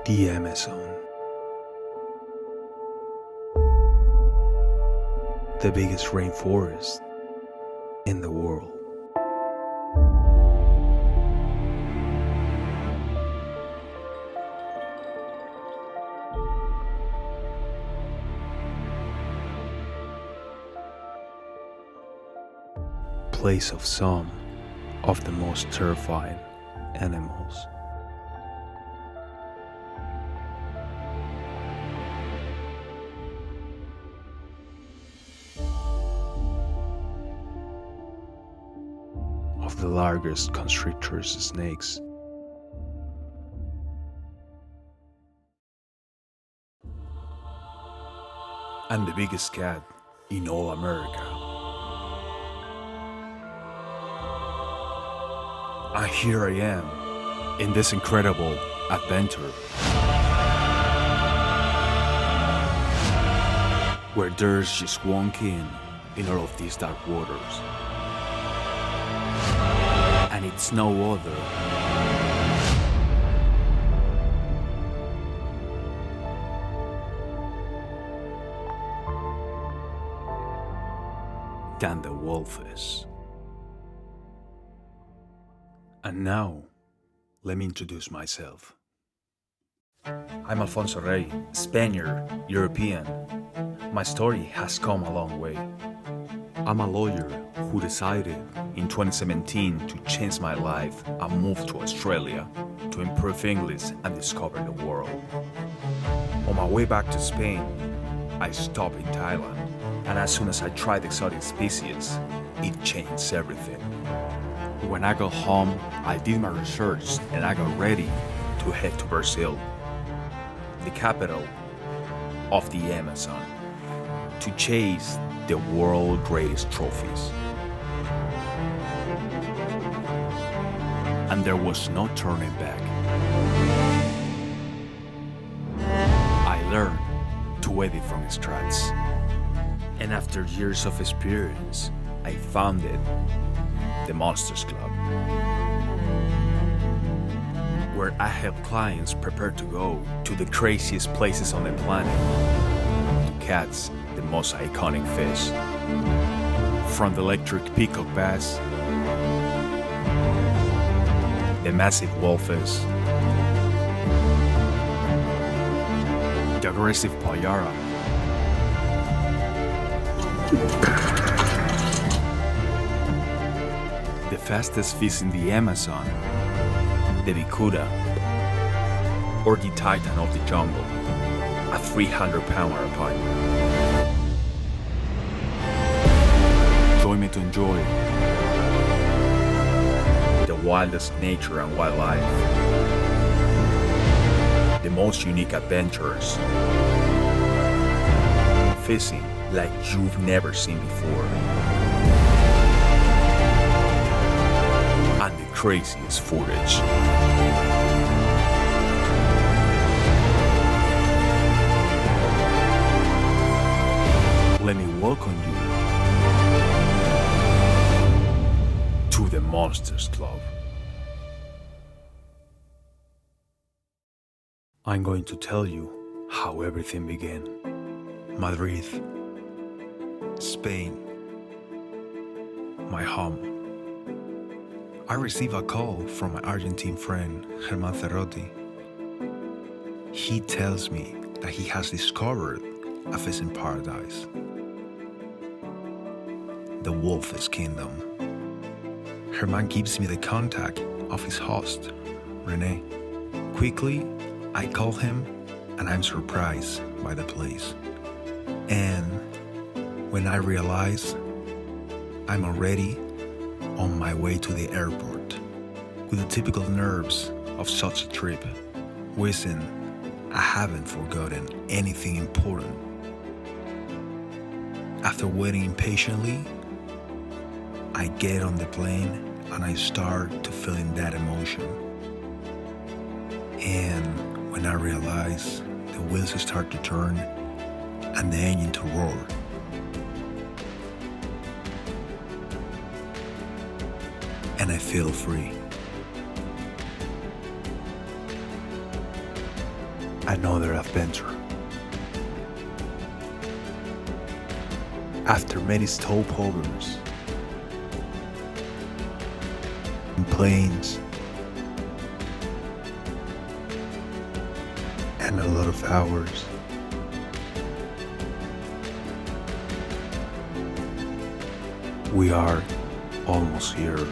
The Amazon. The biggest rainforest in the world. Place of some of the most terrifying animals. Of the largest constrictors snakes. And the biggest cat in all America. And here I am in this incredible adventure where there's just one king in all of these dark waters. And it's no other than the Wolfish. And now, let me introduce myself. I'm Alfonso Rey, Spaniard, European. My story has come a long way. I'm a lawyer who decided in 2017 to change my life and move to Australia to improve English and discover the world. On my way back to Spain, I stopped in Thailand, and as soon as I tried exotic species, it changed everything. When I got home, I did my research and I got ready to head to Brazil, the capital of the Amazon, to chase the world's greatest trophies. And there was no turning back. I learned to edit from scratch. And after years of experience, I founded the Monsters Club, where I help clients prepare to go to the craziest places on the planet to catch the most iconic fish. From the electric peacock bass, the massive wolfish, the aggressive payara, the fastest fish in the Amazon, the vicuda, or the titan of the jungle, a 300-pound arapaima. Join me to enjoy the wildest nature and wildlife, the most unique adventures, fishing like you've never seen before, and the craziest footage. Let me welcome you to the Monsters Club. I'm going to tell you how everything began. Madrid, Spain, my home. I received a call from my Argentine friend, Cerrotti. He tells me that he has discovered a fishing paradise, the Wolfish Kingdom. Herman gives me the contact of his host, Rene. Quickly, I call him and I'm surprised by the place. And when I realize I'm already on my way to the airport, with the typical nerves of such a trip, wishing I haven't forgotten anything important. After waiting impatiently, I get on the plane and I start to feeling that emotion. And when I realize the wheels start to turn and the engine to roar, and I feel free. another adventure. After many stopovers and planes and a lot of hours, we are almost here.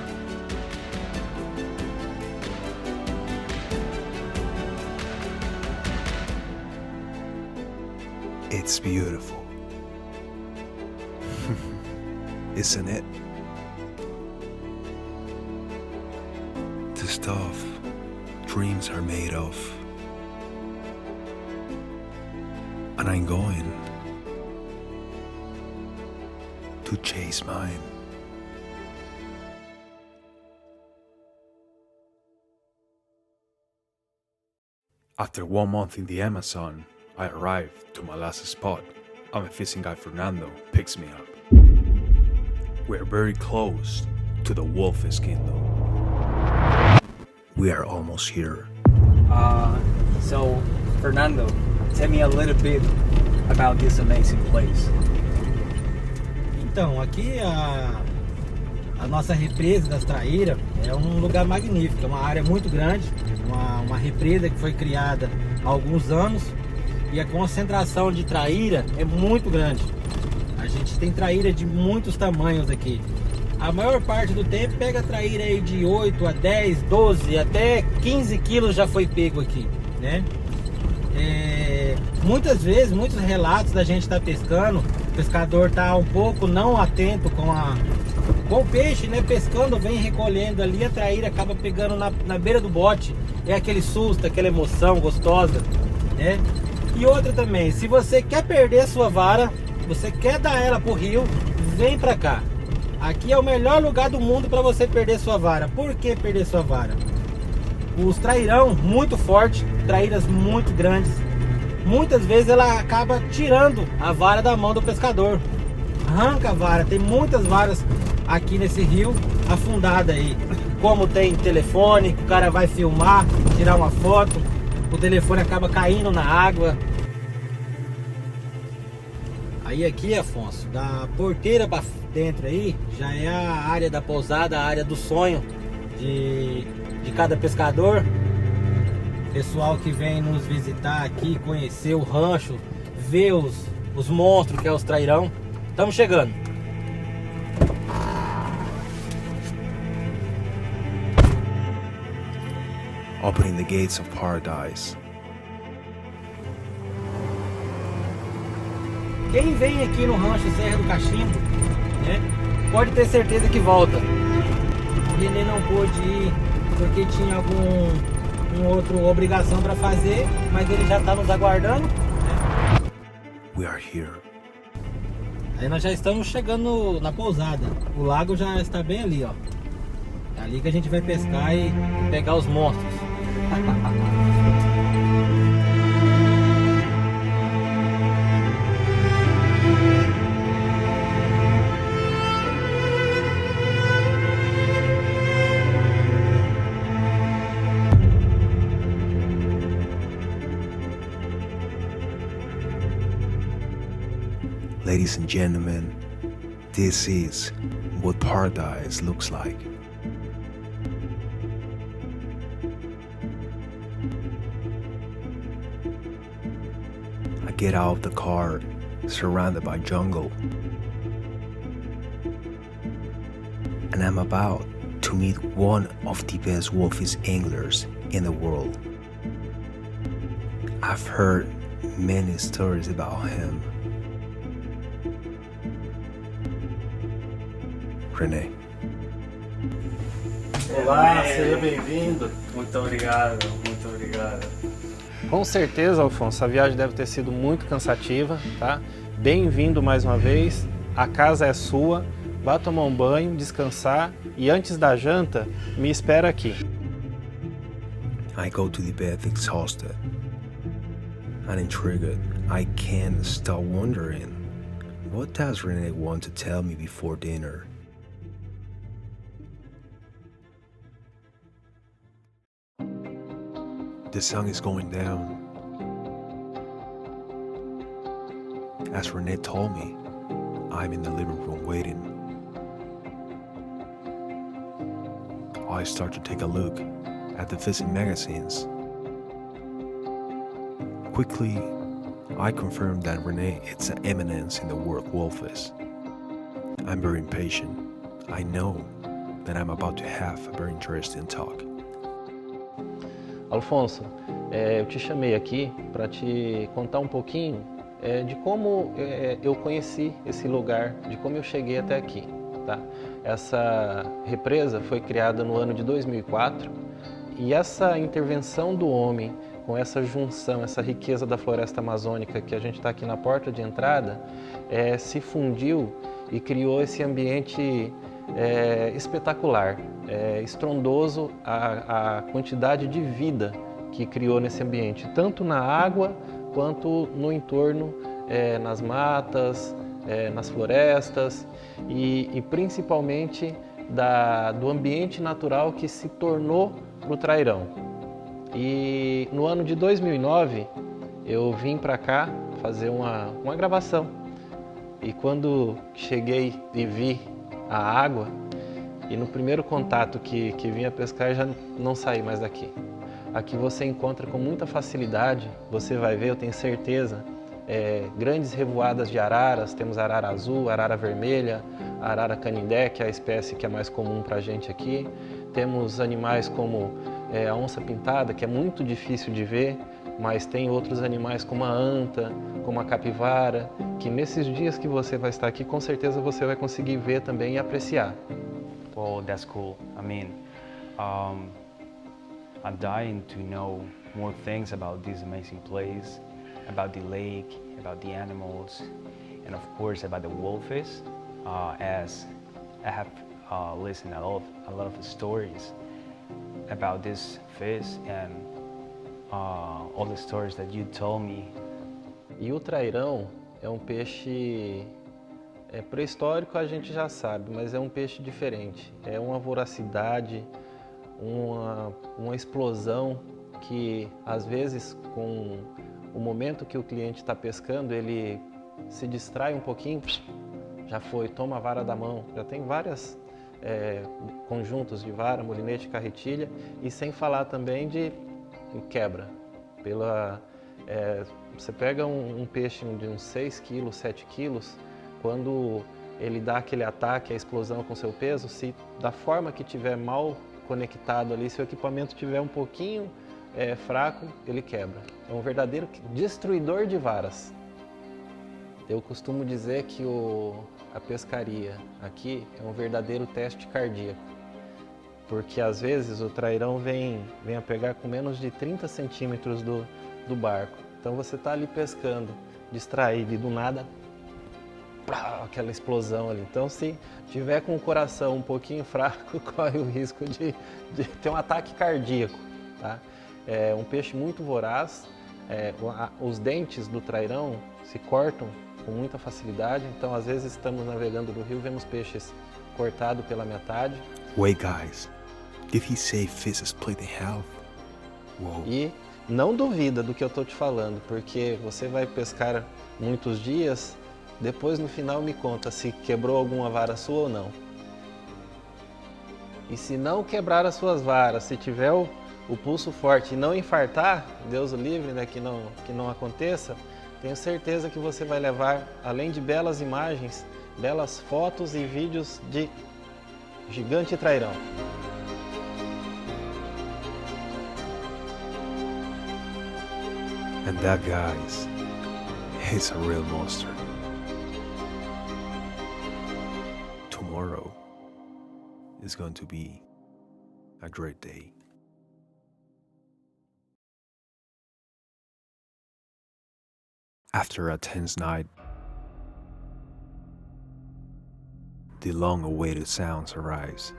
It's beautiful. Isn't it? The stuff dreams are made of. And I'm going to chase mine. After 1 month in the Amazon, I arrived to my last spot, and my fishing guy Fernando picks me up. We're very close to the Wolfish kingdom. We are almost here. So, Fernando, tell me a little bit about this amazing place. Então, aqui a nossa represa das Traíras é um lugar magnífico, é uma área muito grande, uma represa que foi criada há alguns anos e a concentração de traíra é muito grande. A gente tem traíra de muitos tamanhos aqui. A maior parte do tempo pega traíra aí de 8 a 10, 12, até 15 quilos já foi pego aqui, né? Muitas vezes, muitos relatos da gente estar pescando, o pescador está um pouco não atento com o peixe, né? Pescando, vem recolhendo ali, a traíra acaba pegando na beira do bote. É aquele susto, aquela emoção gostosa, né? E outra também, se você quer perder a sua vara, você quer dar ela pro rio, vem pra cá. Aqui é o melhor lugar do mundo para você perder sua vara. Por que perder sua vara? Os trairão muito fortes, traíras muito grandes. Muitas vezes ela acaba tirando a vara da mão do pescador. Arranca a vara, tem muitas varas aqui nesse rio afundada aí. Como tem telefone, o cara vai filmar, tirar uma foto, o telefone acaba caindo na água. Aí aqui, Afonso, da porteira para dentro aí, já é a área da pousada, a área do sonho de cada pescador. Pessoal que vem nos visitar aqui, conhecer o rancho, ver os monstros que é os trairão. Estamos chegando. Opening the gates of paradise. Quem vem aqui no rancho Serra do Cachimbo, né, pode ter certeza que volta. O Rene não pôde ir porque tinha alguma outra obrigação para fazer, mas ele já está nos aguardando, né? We are here. Aí nós já estamos chegando na pousada. O lago já está bem ali, ó. É ali que a gente vai pescar e pegar os monstros. Ladies and gentlemen, this is what paradise looks like. I get out of the car, surrounded by jungle, and I'm about to meet one of the best wolfish anglers in the world. I've heard many stories about him. Rene. Olá, seja bem-vindo. Muito obrigado, muito obrigado. Com certeza, Alfonso, a viagem deve ter sido muito cansativa, tá? Bem-vindo mais uma vez, a casa é sua, vá tomar um banho, descansar e antes da janta, me espera aqui. I go to the bed exhausted and intrigued. I can't stop wondering, what does Rene want to tell me before dinner? The sun is going down. As Rene told me, I'm in the living room waiting. I start to take a look at the visit magazines. Quickly, I confirm that Rene is an eminence in the word Wolfish. I'm very impatient. I know that I'm about to have a very interesting talk. Alfonso, eu te chamei aqui para te contar um pouquinho de como eu conheci esse lugar, de como eu cheguei até aqui. Tá? Essa represa foi criada no ano de 2004 e essa intervenção do homem com essa junção, essa riqueza da floresta amazônica que a gente está aqui na porta de entrada, se fundiu e criou esse ambiente espetacular, estrondoso a quantidade de vida que criou nesse ambiente, tanto na água quanto no entorno, nas matas, nas florestas e principalmente do ambiente natural que se tornou para o trairão. E no ano de 2009 eu vim para cá fazer uma gravação e quando cheguei e vi a água e no primeiro contato que vim a pescar eu já não saí mais daqui. Aqui você encontra com muita facilidade, você vai ver, eu tenho certeza, grandes revoadas de araras, temos arara azul, arara vermelha, arara canindé, que é a espécie que é mais comum para a gente aqui. Temos animais como a onça pintada, que é muito difícil de ver, mas tem outros animais como a anta, como a capivara, que nesses dias que você vai estar aqui, com certeza você vai conseguir ver também e apreciar. Well, that's cool. I mean, I'm dying to know more things about this amazing place, about the lake, about the animals, and of course about the wolfish, as I have listened a lot of stories about this fish and all the stories that you told me. E o trairão é um peixe pré-histórico, a gente já sabe, mas é um peixe diferente. É uma voracidade, uma explosão que às vezes com o momento que o cliente está pescando, ele se distrai um pouquinho, já foi, toma a vara da mão, já tem várias conjuntos de vara, molinete, carretilha e sem falar também de quebra. Você pega um peixe de uns 6 quilos, 7 quilos, quando ele dá aquele ataque, a explosão com seu peso, se da forma que tiver mal conectado ali, se o equipamento tiver um pouquinho fraco, ele quebra. É um verdadeiro destruidor de varas. Eu costumo dizer que a pescaria aqui é um verdadeiro teste cardíaco, porque às vezes o trairão vem a pegar com menos de 30 centímetros do barco. Então você está ali pescando, distraído e do nada, aquela explosão ali. Então se tiver com o coração um pouquinho fraco, corre o risco de ter um ataque cardíaco. Tá? É um peixe muito voraz, os dentes do trairão se cortam com muita facilidade, então às vezes estamos navegando no rio, vemos peixes cortados pela metade. Wait guys, did he say fish split in half? Whoa. E não duvida do que eu estou te falando, porque você vai pescar muitos dias, depois no final me conta se quebrou alguma vara sua ou não. E se não quebrar as suas varas, se tiver o pulso forte e não infartar, Deus o livre, né, que não aconteça, tenho certeza que você vai levar, além de belas imagens, belas fotos e vídeos de gigante trairão. And that, guys, is a real monster. Tomorrow is going to be a great day. After a tense night, the long-awaited sounds arise.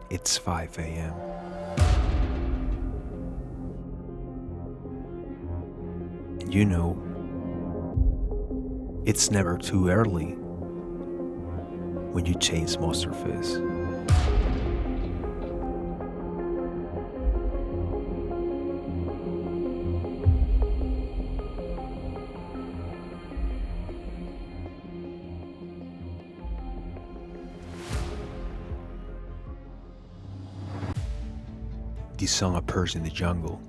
It's 5 a.m. You know, It's never too early when you chase monster fish. This song appears in the jungle,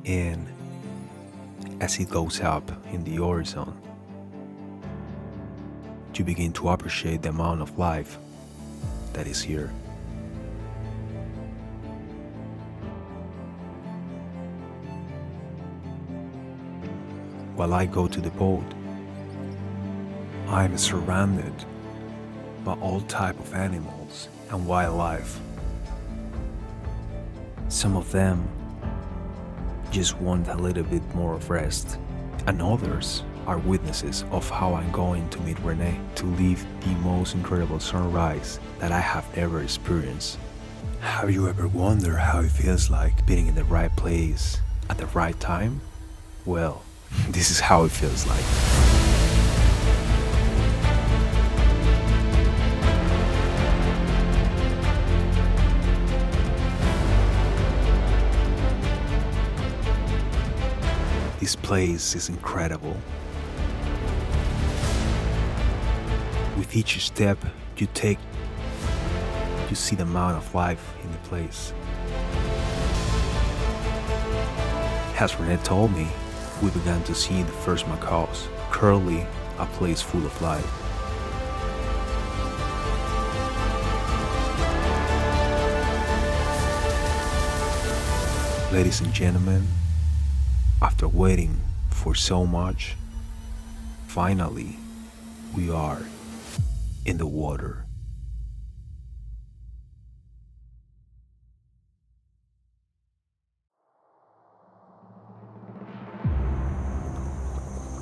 and as it goes up in the horizon, you begin to appreciate the amount of life that is here. While I go to the boat, I am surrounded by all type of animals and wildlife. Some of them just want a little bit more of rest, and others are witnesses of how I'm going to meet Rene to live the most incredible sunrise that I have ever experienced. Have you ever wondered how it feels like being in the right place at the right time? Well, this is how it feels like. This place is incredible. With each step you take, you see the amount of life in the place. As Rene told me, we began to see the first macaws, currently a place full of life. Ladies and gentlemen, after waiting for so much, finally we are in the water.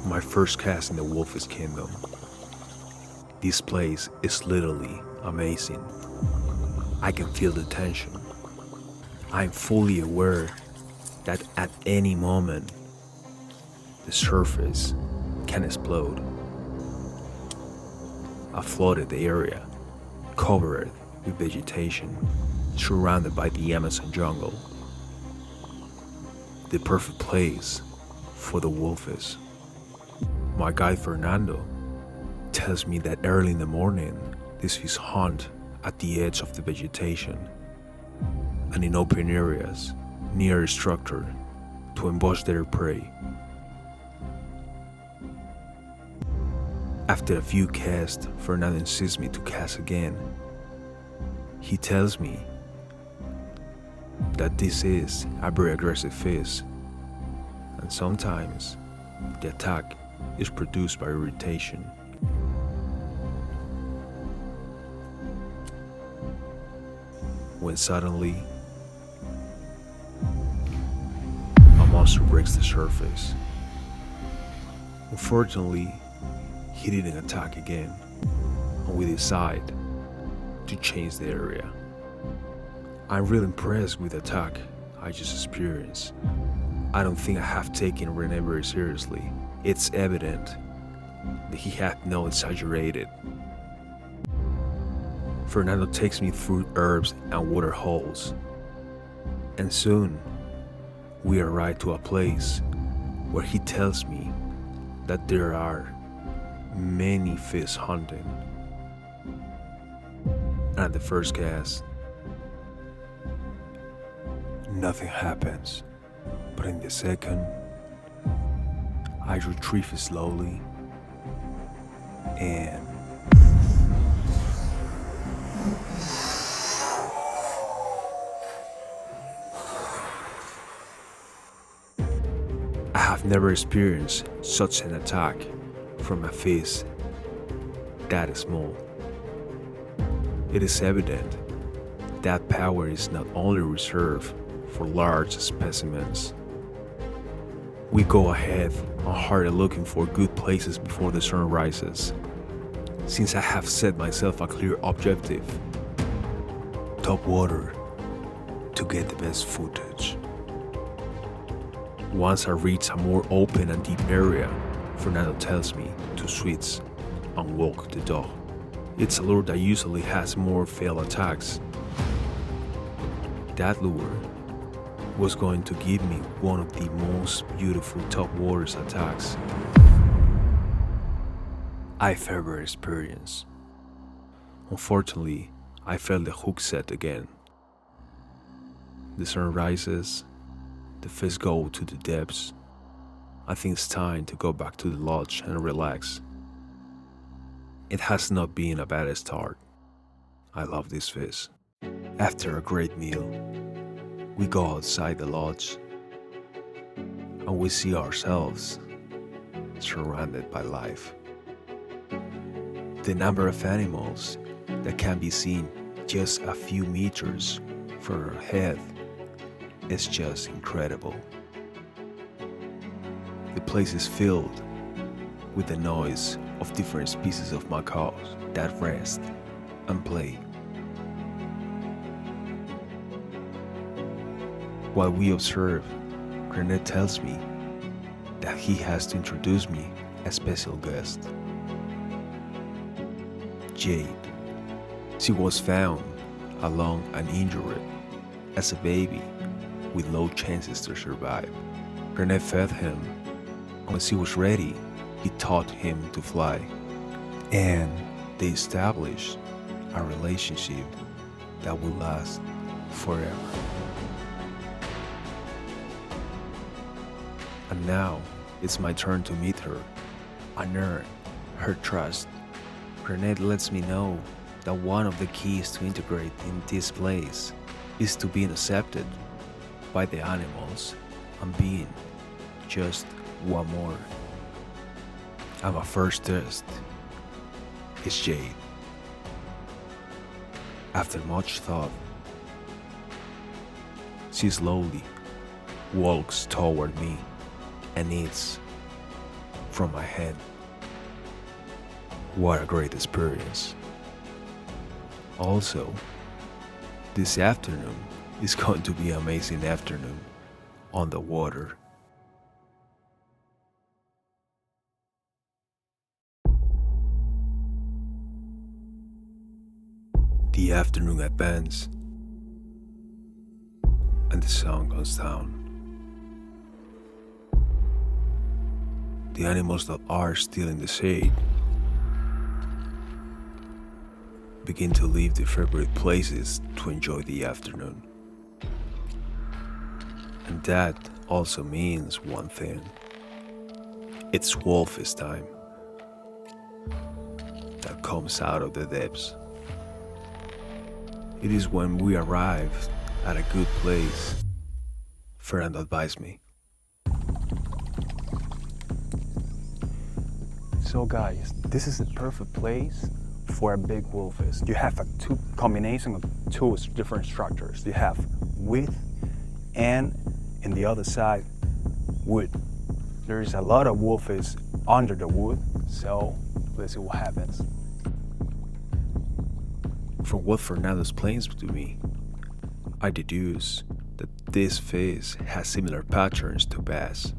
My first cast in the Wolfish Kingdom. This place is literally amazing. I can feel the tension. I'm fully aware that at any moment the surface can explode. I flooded the area, covered with vegetation, surrounded by the Amazon jungle. The perfect place for the wolfish. My guide Fernando tells me that early in the morning, these fish hunt at the edge of the vegetation and in open areas near a structure to ambush their prey. After a few casts, Fernando insists me to cast again. He tells me that this is a very aggressive fish, and sometimes the attack is produced by irritation. When suddenly a monster breaks the surface. Unfortunately, he didn't attack again, and we decide to change the area. I'm really impressed with the attack I just experienced. I don't think I have taken Rene very seriously. It's evident that he had not exaggerated. Fernando takes me through herbs and water holes, and soon we arrive to a place where he tells me that there are many fish hunting. And at the first cast, nothing happens, but in the second, I retrieve slowly, and I have never experienced such an attack from a fish that small. It is evident that power is not only reserved for large specimens. We go ahead and hard looking for good places before the sun rises, since I have set myself a clear objective: top water to get the best footage. Once I reach a more open and deep area, Fernando tells me to switch and walk the dog. It's a lure that usually has more failed attacks. That lure was going to give me one of the most beautiful top waters attacks I've ever experienced. Unfortunately, I felt the hook set again. The sun rises, the fish go to the depths. I think it's time to go back to the lodge and relax. It has not been a bad start. I love this fish. After a great meal, we go outside the lodge and we see ourselves surrounded by life. The number of animals that can be seen just a few meters from our head is just incredible. The place is filled with the noise of different species of macaws that rest and play. While we observe, Rene tells me that he has to introduce me a special guest. Jade. She was found alone and injured as a baby with low chances to survive. Rene fed him. When she was ready, he taught him to fly, and they established a relationship that will last forever. And now it's my turn to meet her and earn her trust. Rene lets me know that one of the keys to integrate in this place is to being accepted by the animals and being just one more. And my first test is Jade. After much thought, she slowly walks toward me and eats from my hand. What a great experience. Also, this afternoon is going to be an amazing afternoon on the water. The afternoon advances and the sun goes down. The animals that are still in the shade begin to leave their favorite places to enjoy the afternoon. And that also means one thing. It's Wolfish time that comes out of the depths. It is when we arrive at a good place. Fernando advised me. So guys, this is the perfect place for a big wolfish. You have a combination of two different structures. You have width and in the other side, wood. There is a lot of wolfish under the wood, so let's see what happens. From what Fernando explains to me, I deduce that this fish has similar patterns to bass.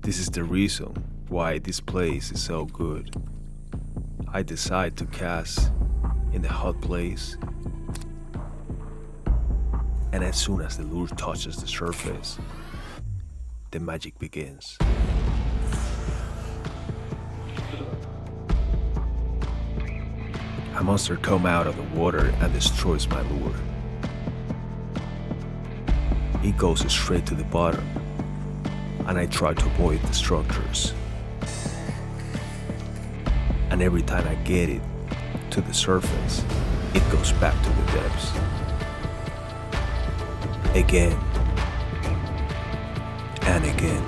This is the reason why this place is so good. I decide to cast in the hot place, and as soon as the lure touches the surface, the magic begins. A monster comes out of the water and destroys my lure. It goes straight to the bottom, and I try to avoid the structures. And every time I get it to the surface, it goes back to the depths. Again and again,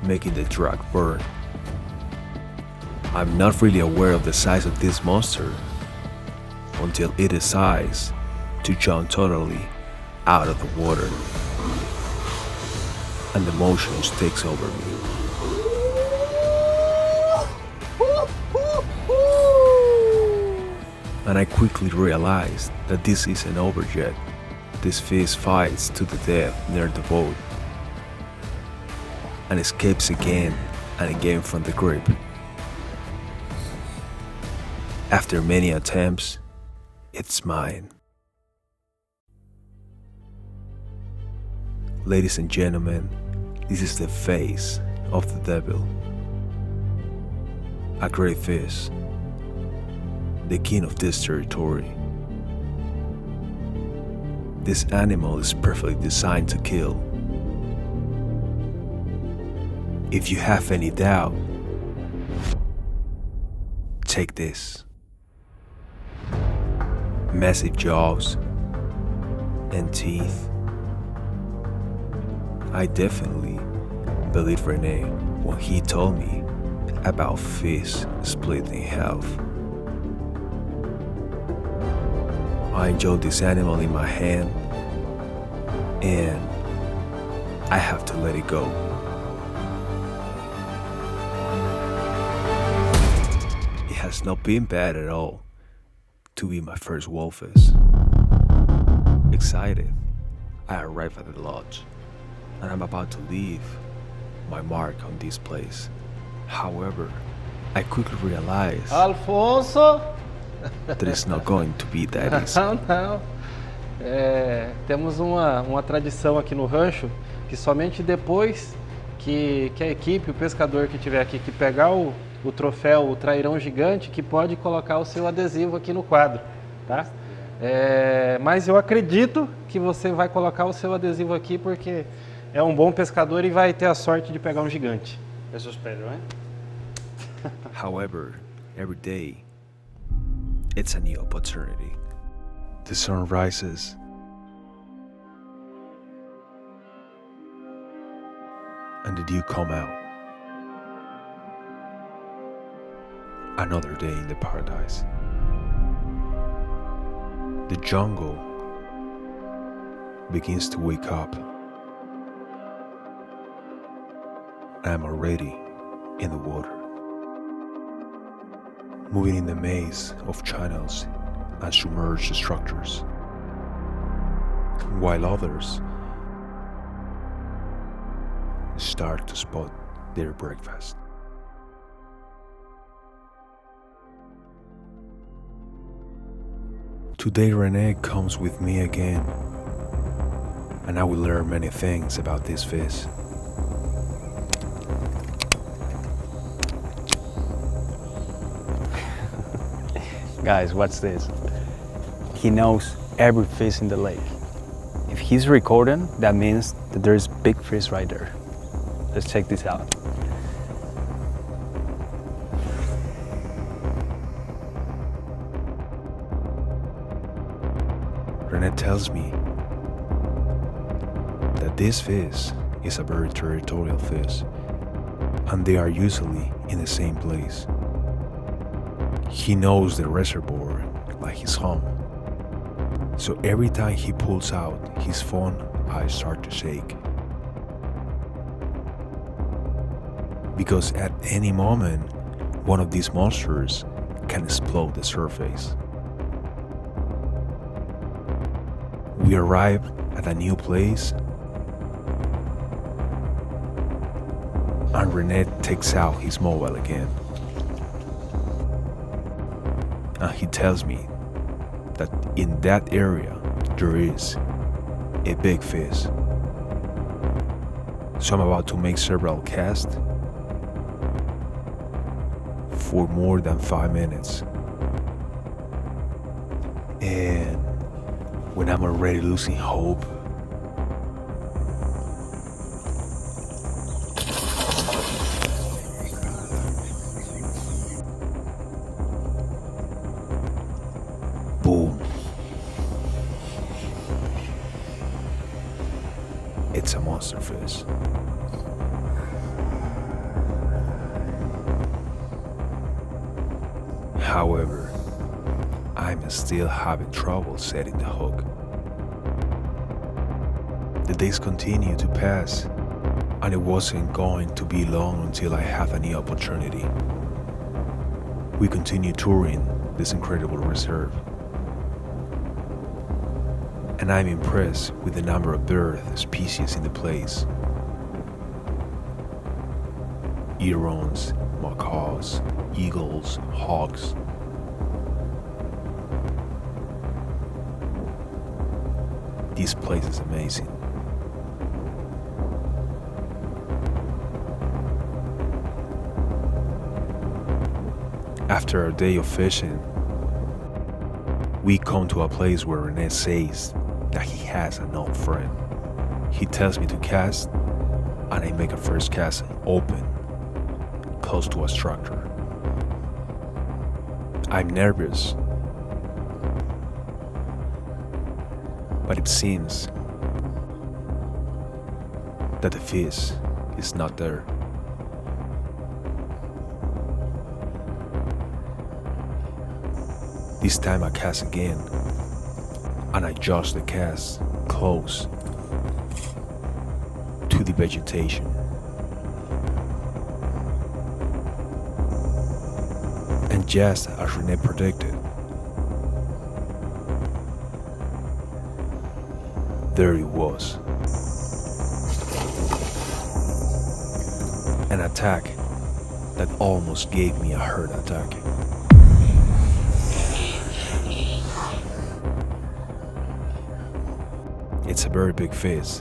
making the drag burn. I'm not really aware of the size of this monster until it decides to jump totally out of the water, and the motion takes over me. And I quickly realized that this isn't over yet. This fish fights to the death near the boat and escapes again and again from the grip. After many attempts, it's mine. Ladies and gentlemen, this is the face of the devil. A great fish, the king of this territory. This animal is perfectly designed to kill. If you have any doubt, take this. Massive jaws and teeth. I definitely believed Rene when he told me about fish split in half. I enjoyed this animal in my hand, and I have to let it go. It has not been bad at all to be my first wolfish. Excited, I arrive at the lodge, and I'm about to leave my mark on this place. However, I quickly realize Alfonso! that it's not going to be that easy. Não. Temos uma tradição aqui no rancho que somente depois que a equipe, o pescador que estiver aqui, que pegar o troféu, o trairão gigante, que pode colocar o seu adesivo aqui no quadro, tá? Mas eu acredito que você vai colocar o seu adesivo aqui porque é um bom pescador e vai ter a sorte de pegar um gigante. Eso espero, hein? However, every day, it's a new opportunity. The sun rises, and the dew come out. Another day in the paradise. The jungle begins to wake up. I'm already in the water, moving in the maze of channels and submerged structures, while others start to spot their breakfast. Today Rene comes with me again, and I will learn many things about this fish. Guys, what's this? He knows every fish in the lake. If he's recording, that means that there's big fish right there. Let's check this out. Rene tells me that this fish is a very territorial fish, and they are usually in the same place. He knows the reservoir like his home. So every time he pulls out his phone, I start to shake. Because at any moment, one of these monsters can explode the surface. We arrive at a new place, and Rene takes out his mobile again. And he tells me that in that area there is a big fish. So I'm about to make several casts for more than 5 minutes. And when I'm already losing hope, boom. It's a monster fish. However, I'm still having trouble setting the hook. The days continue to pass, and it wasn't going to be long until I have a new opportunity. We continue touring this incredible reserve. and I'm impressed with the number of bird species in the place. Herons, macaws, eagles, hawks. This place is amazing. After a day of fishing, we come to a place where Rene says that he has an old friend. He tells me to cast, and I make a first cast open, close to a structure. I'm nervous, but it seems that the fish is not there. This time I cast again, and I adjust the cast close to the vegetation. And just as Rene predicted, there it was. An attack that almost gave me a heart attack. It's a very big fish,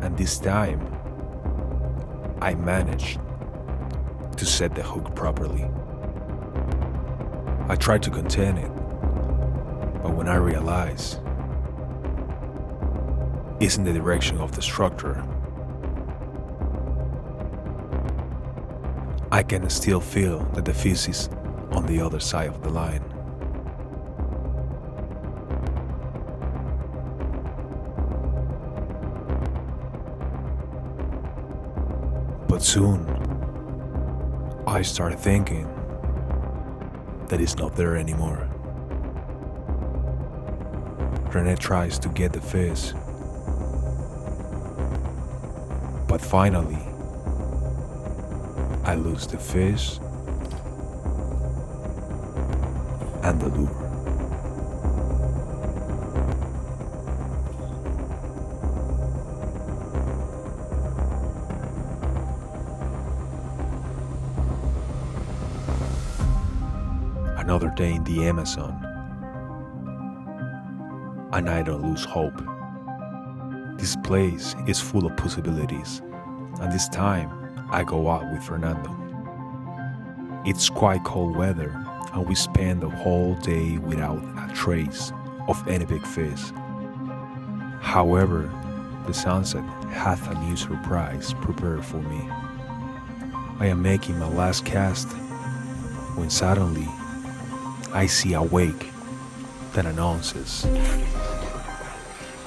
and this time I managed to set the hook properly. I tried to contain it, but when I realized it's in the direction of the structure, I can still feel that the fish is on the other side of the line. But soon, I start thinking that it's not there anymore. Rene tries to get the fish, but finally, I lose the fish and the lure. Another day in the Amazon, and I don't lose hope. This place is full of possibilities, and this time I go out with Fernando. It's quite cold weather, and we spend the whole day without a trace of any big fish. However, the sunset has a new surprise prepared for me. I am making my last cast when suddenly I see a wake that announces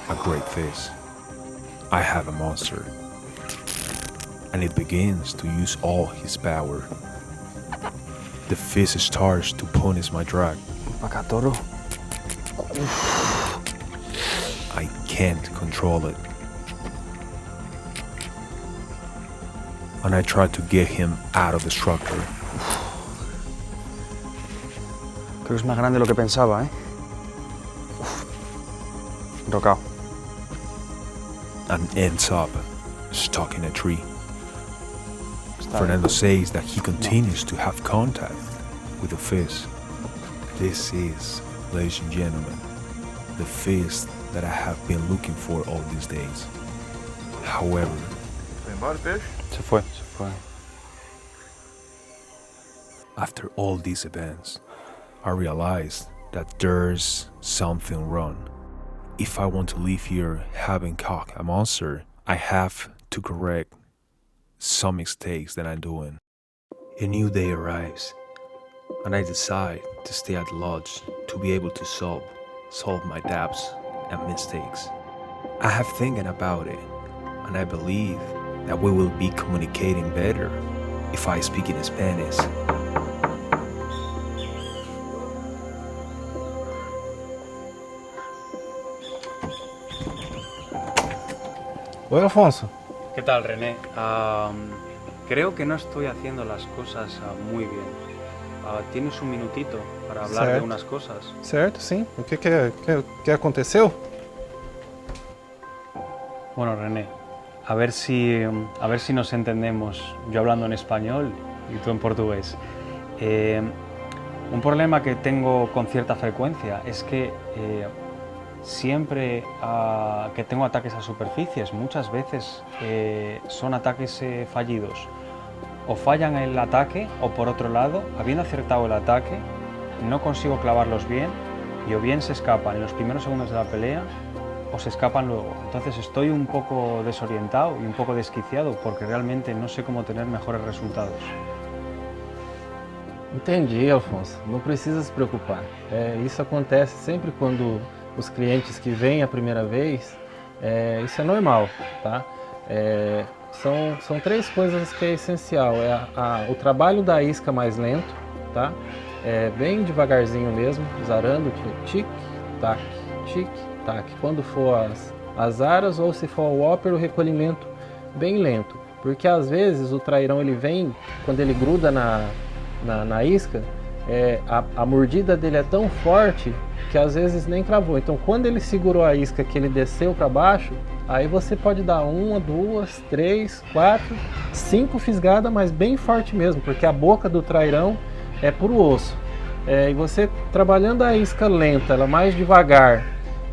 a great fish. I have a monster, and it begins to use all his power. The fish starts to punish my drag. I can't control it, and I try to get him out of the structure. Creo que es más grande de lo que pensaba, ¿eh? Rocao. And ends up stuck in a tree. Fernando says that he continues to have contact with the fish. This is, ladies and gentlemen, the fish that I have been looking for all these days. However, Se fue. after all these events, I realized that there's something wrong. If I want to live here having caught a monster, I have to correct some mistakes that I'm doing. A new day arrives, and I decide to stay at the lodge to be able to solve my doubts and mistakes. I have thinking about it, and I believe that we will be communicating better if I speak in Spanish. Oi, Alfonso. ¿Qué tal, René? Creo que no estoy haciendo las cosas muy bien. ¿Tienes un minutito para hablar de unas cosas? Certo, sim. O que aconteceu? Bueno, René, a ver si nos entendemos, yo hablando en español y tú en portugués. Un problema que tengo con cierta frecuencia es que siempre que tengo ataques a superficies, muchas veces son ataques fallidos. O fallan el ataque, o por otro lado, habiendo acertado el ataque, no consigo clavarlos bien, y o bien se escapan en los primeros segundos de la pelea, o se escapan luego. Entonces estoy un poco desorientado y un poco desquiciado, porque realmente no sé cómo tener mejores resultados. Entendi, Alfonso. Não precisa se preocupar. Isso acontece sempre quando os clientes que vêm a primeira vez, isso é normal, tá? São três coisas que é essencial. O trabalho da isca mais lento, tá? Bem devagarzinho mesmo, zarando, tic-tac, tic-tac. Quando for as aras ou se for o whopper, o recolhimento bem lento. Porque às vezes o trairão ele vem, quando ele gruda na isca, a mordida dele é tão forte que às vezes nem cravou. Então quando ele segurou a isca que ele desceu para baixo, aí você pode dar 1, 2, 3, 4, 5 fisgadas, mas bem forte mesmo, porque a boca do trairão é puro osso. E você trabalhando a isca lenta, ela mais devagar,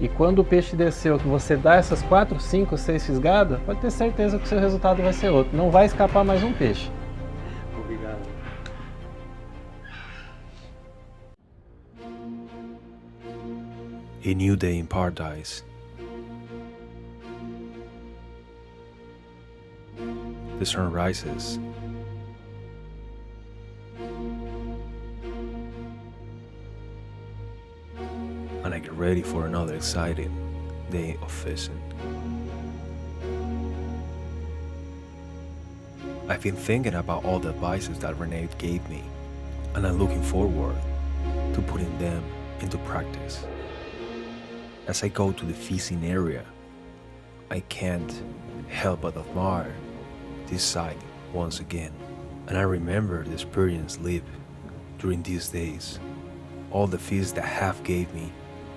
e quando o peixe desceu, que você dá essas 4, 5, 6 fisgadas, pode ter certeza que o seu resultado vai ser outro. Não vai escapar mais um peixe. Obrigado. A new day in paradise. The sun rises. And I get ready for another exciting day of fishing. I've been thinking about all the advices that Rene gave me, and I'm looking forward to putting them into practice. As I go to the fishing area, I can't help but admire this sight once again. And I remember the experience lived during these days. All the fish that have gave me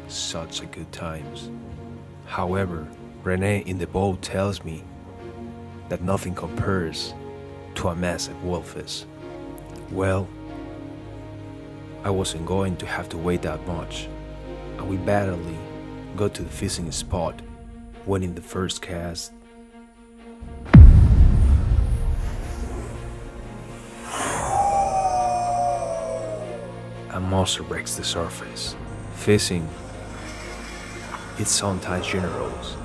such a good times. However, Rene in the boat tells me that nothing compares to a massive wolfish. Well, I wasn't going to have to wait that much, and we badly got to the fishing spot when in the first cast, a monster breaks the surface. Fishing, it's sometimes generous.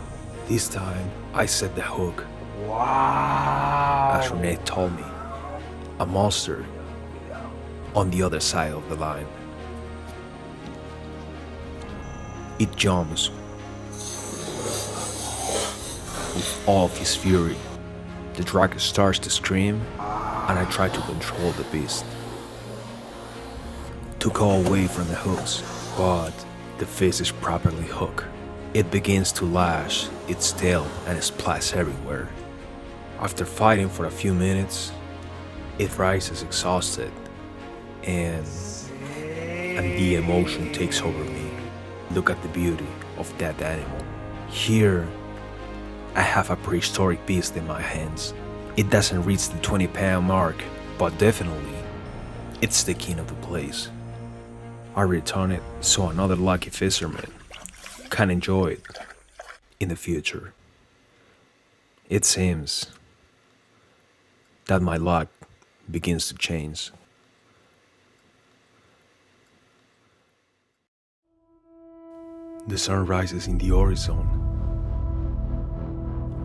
This time, I set the hook. Wow! As Rene told me, a monster on the other side of the line. It jumps with all of his fury. The dragon starts to scream, and I try to control the beast to go away from the hooks, but the fish is properly hooked. It begins to lash its tail and splash everywhere. After fighting for a few minutes, it rises exhausted, and the emotion takes over me. Look at the beauty of that animal. Here, I have a prehistoric beast in my hands. It doesn't reach the 20-pound mark, but definitely, it's the king of the place. I return it so another lucky fisherman can enjoy it in the future. It seems that my luck begins to change. The sun rises in the horizon,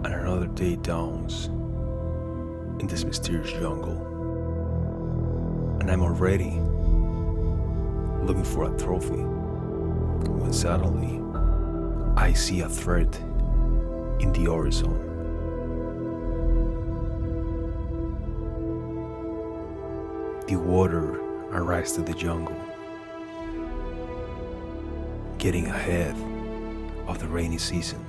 and another day dawns in this mysterious jungle. And I'm already looking for a trophy when suddenly I see a threat in the horizon. The water arrives to the jungle, getting ahead of the rainy season.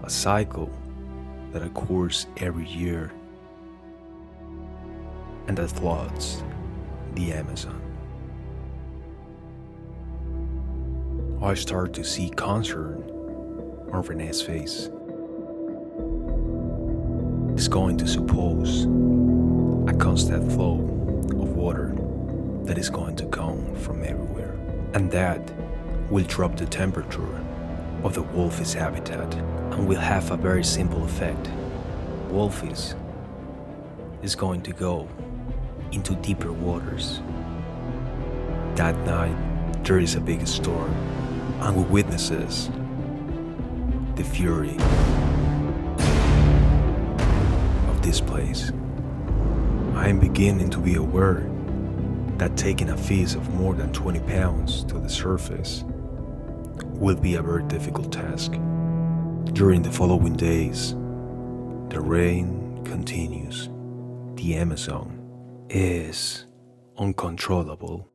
A cycle that occurs every year and that floods the Amazon. I start to see concern on Rene's face. It's going to suppose a constant flow of water that is going to come from everywhere, and that will drop the temperature of the wolfish habitat and will have a very simple effect. Wolfish is going to go into deeper waters. That night, there is a big storm, and we witnesses the fury of this place. I am beginning to be aware that taking a fish of more than 20 pounds to the surface will be a very difficult task. During the following days, the rain continues. The Amazon is uncontrollable.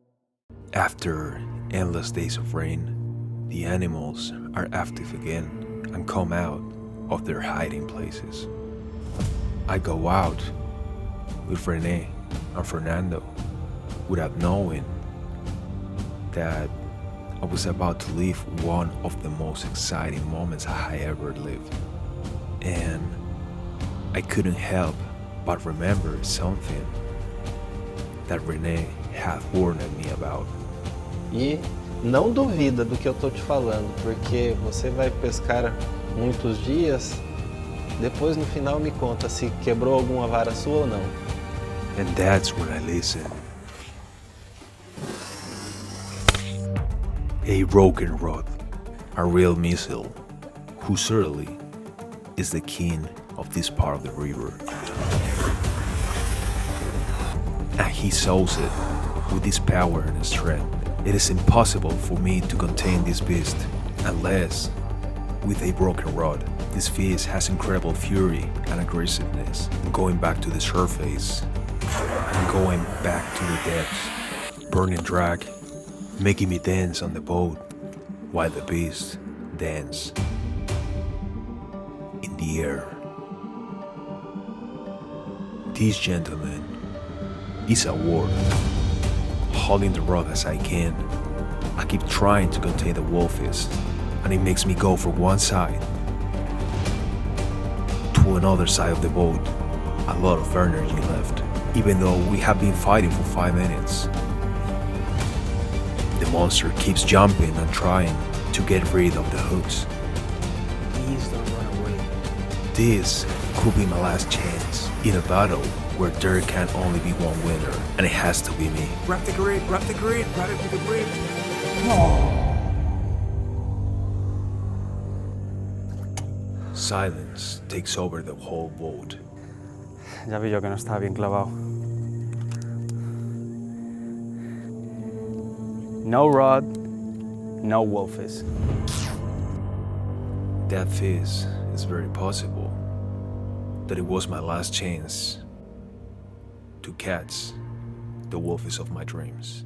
After endless days of rain, the animals are active again and come out of their hiding places. I go out with Rene and Fernando without knowing that I was about to live one of the most exciting moments I ever lived. And I couldn't help but remember something that Rene had warned me about. E não duvida do que eu tô te falando, porque você vai pescar muitos dias, depois no final me conta se quebrou alguma vara sua ou não. And that's when I listen. A broken rod, a real missile, who certainly is the king of this part of the river. And he shows it with his power and strength. It is impossible for me to contain this beast unless with a broken rod. This fish has incredible fury and aggressiveness, going back to the surface and going back to the depths, burning drag, making me dance on the boat while the beast dance in the air. This gentleman is a ward, holding the rod as I can. I keep trying to contain the wolfish, and it makes me go from one side to another side of the boat. A lot of energy left, even though we have been fighting for 5 minutes. The monster keeps jumping and trying to get rid of the hooks. Please don't run away. This could be my last chance in a battle where there can only be one winner, and it has to be me. Grab the grid, grab the grid, grab it with the grid. Silence takes over the whole boat. Ya vi yo que no estaba bien clavado. No rod, no wolfish. That fish is very possible that it was my last chance to catch the wolfish of my dreams.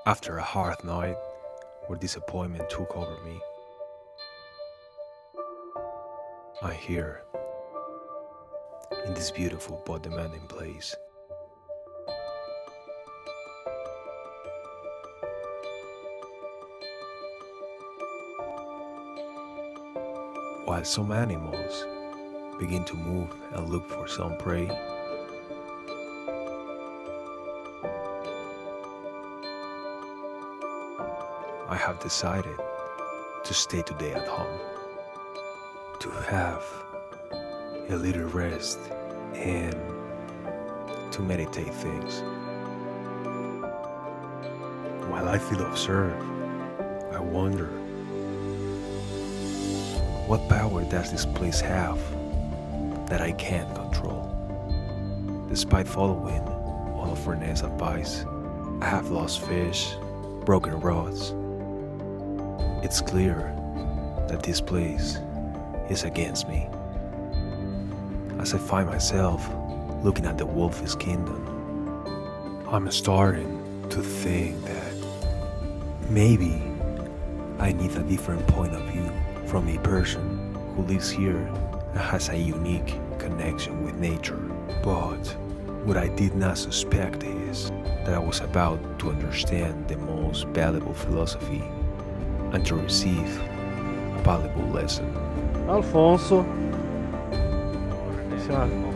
After a hard night where disappointment took over me, I'm here in this beautiful but demanding place. While some animals begin to move and look for some prey, I have decided to stay today at home, to have a little rest and to meditate things. While I feel observed, I wonder, what power does this place have that I can't control? Despite following all of Rene's advice, I have lost fish, broken rods. It's clear that this place is against me. As I find myself looking at the Wolfish Kingdom, I'm starting to think that maybe I need a different point of view from a person who lives here and has a unique connection with nature. But What I did not suspect is that I was about to understand the most valuable philosophy and to receive a valuable lesson. Alfonso,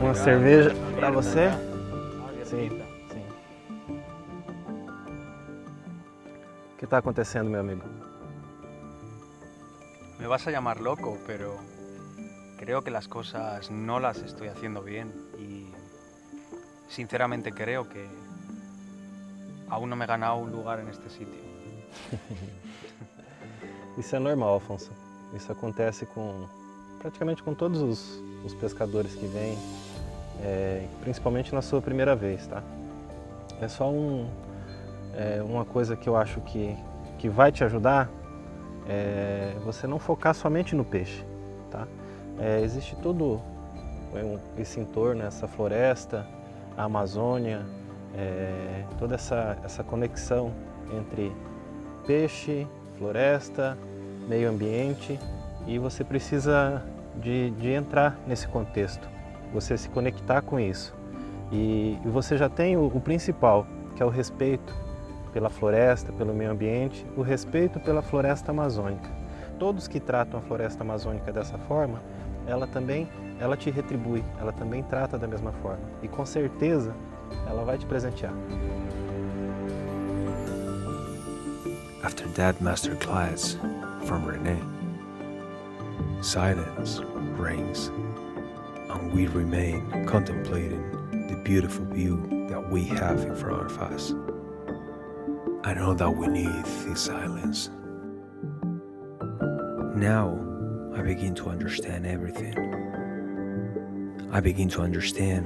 uma cerveja para você? Sim, sim. O que está acontecendo, meu amigo? Me vas a llamar loco, pero creo que las cosas no las estoy haciendo bien y sinceramente creo que aún no me he ganado un lugar en este sitio. Isso é normal, Alfonso. Isso acontece praticamente com todos os pescadores que vêm, principalmente na sua primeira vez, tá? É só uma coisa que eu acho que vai te ajudar, você não focar somente no peixe, tá? Existe todo esse entorno, essa floresta, a Amazônia, toda essa conexão entre peixe, floresta, meio ambiente, e você precisa de entrar nesse contexto, você se conectar com isso. E você já tem o principal, que é o respeito pela floresta, pelo meio ambiente, o respeito pela floresta amazônica. Todos que tratam a floresta amazônica dessa forma, ela te retribui, ela também trata da mesma forma. E com certeza, ela vai te presentear. After that masterclass from Rene, silence reigns, and we remain contemplating the beautiful view that we have in front of us. I know that we need this silence. Now, I begin to understand everything. I begin to understand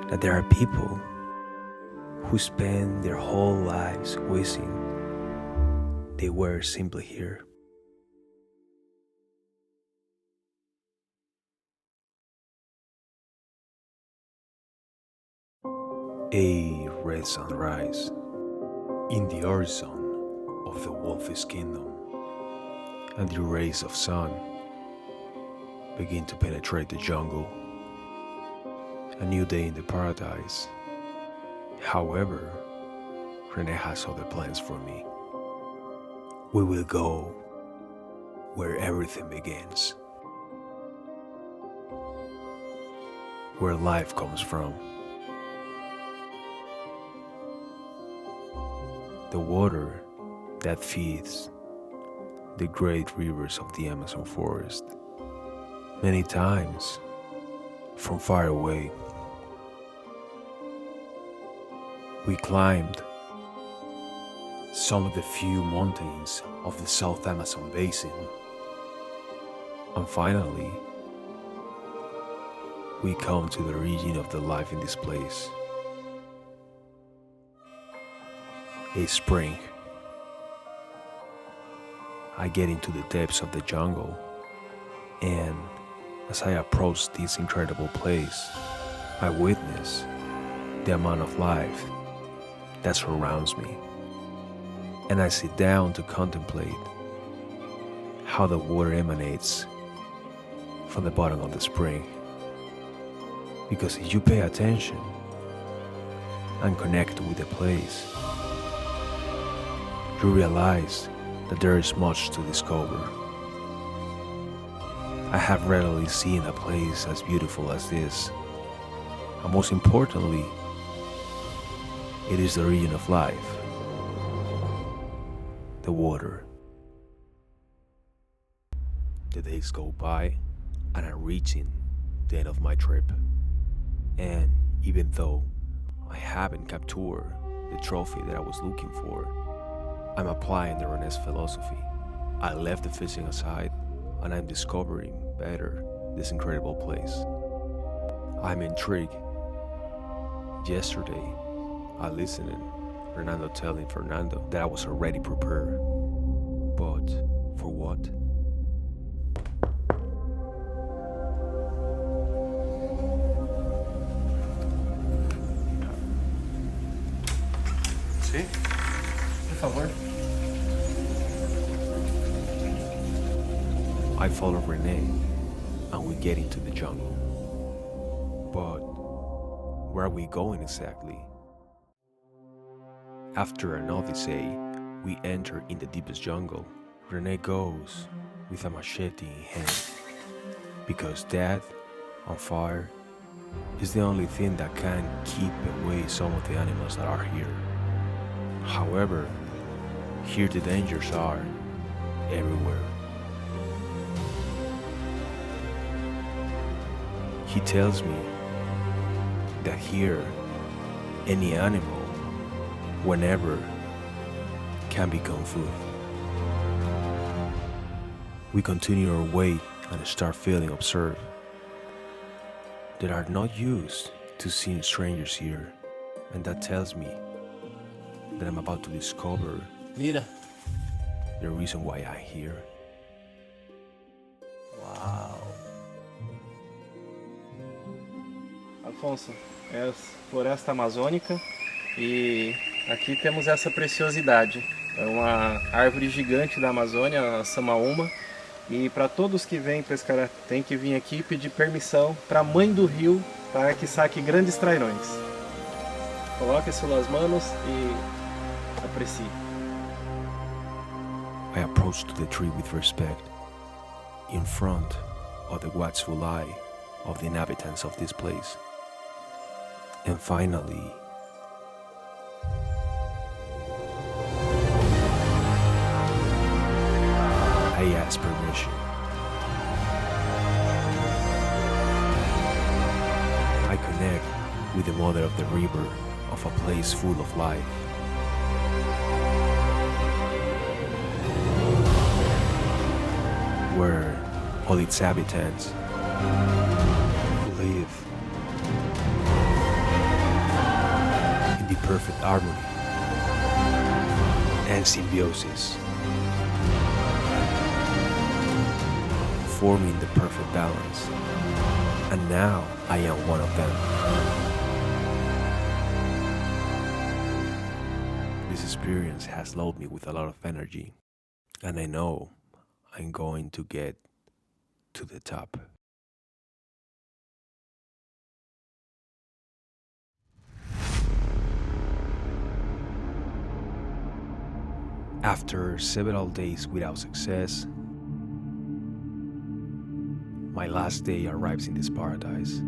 that there are people who spend their whole lives wishing they were simply here. A red sunrise in the horizon of the Wolfish kingdom, and the rays of sun begin to penetrate the jungle. A new day in the paradise. However, Rene has other plans for me. We will go where everything begins, where life comes from. The water that feeds the great rivers of the Amazon forest. Many times, from far away, we climbed some of the few mountains of the South Amazon basin, and finally, we come to the origin of the life in this place. A spring. I get into the depths of the jungle, and as I approach this incredible place, I witness the amount of life that surrounds me. And I sit down to contemplate how the water emanates from the bottom of the spring. Because if you pay attention and connect with the place, you realize that there is much to discover. I have rarely seen a place as beautiful as this, and most importantly, it is the origin of life, the water. The days go by, and I'm reaching the end of my trip. And even though I haven't captured the trophy that I was looking for, I'm applying the Rene's philosophy. I left the fishing aside, and I'm discovering better this incredible place. I'm intrigued. Yesterday, I listened to Fernando telling Fernando that I was already prepared. But for what? Sí. Por favor. I follow Rene, and we get into the jungle. But Where are we going exactly? After an odyssey, we enter in the deepest jungle. Rene goes with a machete in hand, because death on fire is the only thing that can keep away some of the animals that are here. However, here the dangers are everywhere. He tells me that here, any animal, whenever, can become food. We continue our way and start feeling observed. They are not used to seeing strangers here, and that tells me that I'm about to discover Mira. the reason why I'm here. Uau! Alfonso, é a floresta amazônica e aqui temos essa preciosidade. É uma árvore gigante da Amazônia, a samaúma. E para todos que vêm pescar, tem que vir aqui pedir permissão para a mãe do rio para que saque grandes trairões. Coloque-se las manos e aprecie. I approach to the tree with respect, in front of the watchful eye of the inhabitants of this place. And finally, I ask permission. I connect with the mother of the river of a place full of life. Where all its inhabitants live in the perfect harmony and symbiosis, forming the perfect balance. And now I am one of them. This experience has loaded me with a lot of energy, and I know I'm going to get to the top. After several days without success, my last day arrives in this paradise.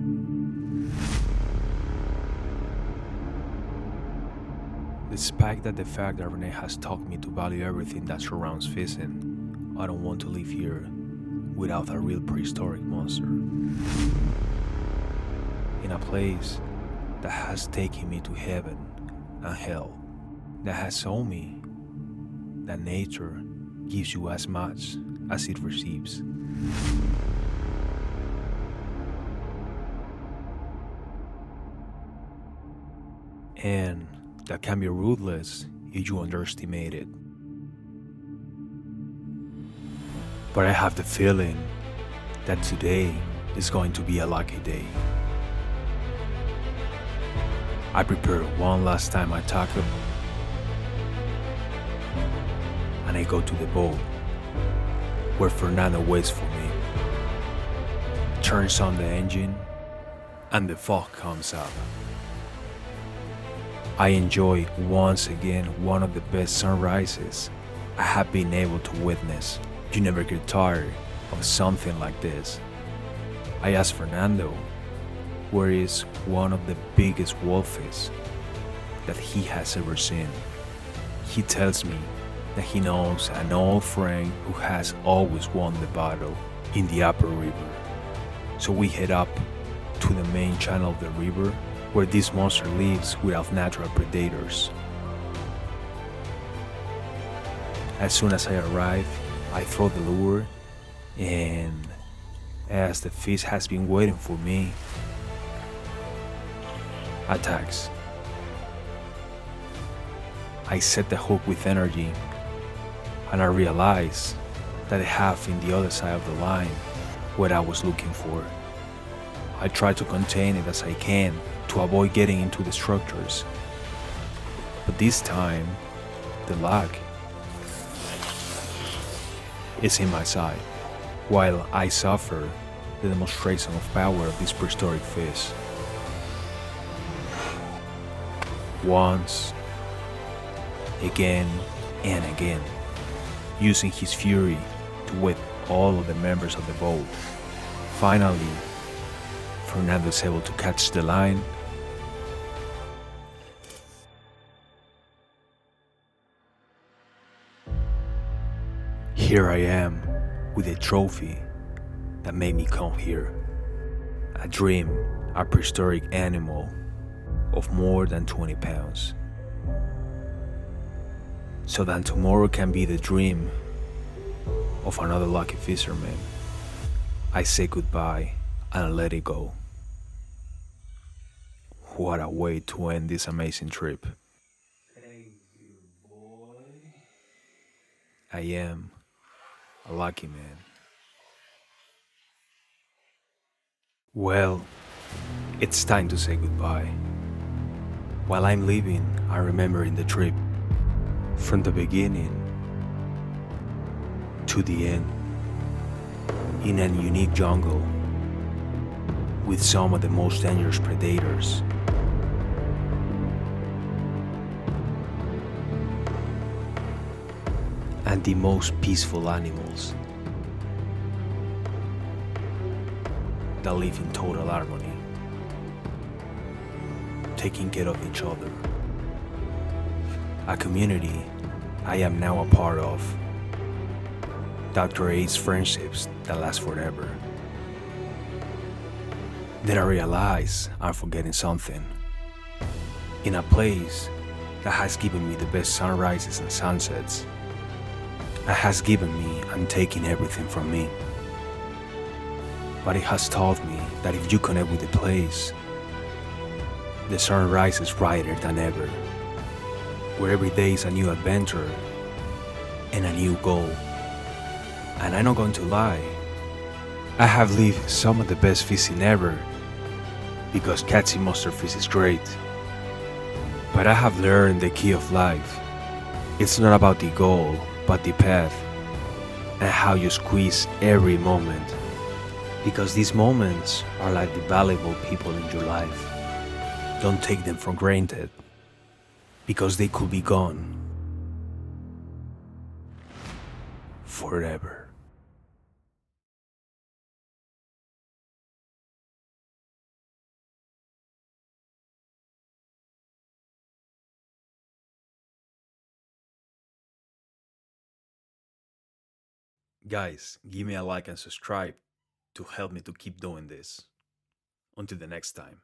Despite the fact that Rene has taught me to value everything that surrounds fishing, I don't want to live here without a real prehistoric monster. In a place that has taken me to heaven and hell, that has shown me that nature gives you as much as it receives. And that can be ruthless if you underestimate it. But I have the feeling that today is going to be a lucky day. I prepare one last time I tackle, and I go to the boat where Fernando waits for me, turns on the engine, and the fog comes up. I enjoy once again one of the best sunrises I have been able to witness. You never get tired of something like this. I asked Fernando where is one of the biggest wolfish that he has ever seen. He tells me that he knows an old friend who has always won the battle in the upper river. So we head up to the main channel of the river where this monster lives without natural predators. As soon as I arrive, I throw the lure, and as the fish has been waiting for me, attacks. I set the hook with energy, and I realize that I have in the other side of the line what I was looking for. I try to contain it as I can to avoid getting into the structures. But this time, the luck is in my side, while I suffer the demonstration of power of this prehistoric fish. once, again, and again, using his fury to whip all of the members of the boat. Finally, Fernando is able to catch the line. Here I am with a trophy that made me come here. A dream, a prehistoric animal of more than 20 pounds. So that tomorrow can be the dream of another lucky fisherman. I say goodbye and let it go. What a way to end this amazing trip. Thank you, boy. I am a lucky man. Well, it's time to say goodbye. While I'm leaving, I'm remembering the trip from the beginning to the end in a unique jungle with some of the most dangerous predators. And the most peaceful animals that live in total harmony, taking care of each other. A community I am now a part of that creates friendships that last forever. Then I realize I'm forgetting something. In a place that has given me the best sunrises and sunsets, that has given me and taken everything from me. But it has taught me that if you connect with the place, the sun rises brighter than ever, where every day is a new adventure and a new goal. And I'm not going to lie, I have lived some of the best fishing ever, because catching monster fish is great. But I have learned the key of life. It's not about the goal, but the path, and how you squeeze every moment. Because these moments are like the valuable people in your life. Don't take them for granted, because they could be gone forever. Guys, give me a like and subscribe to help me to keep doing this. Until the next time.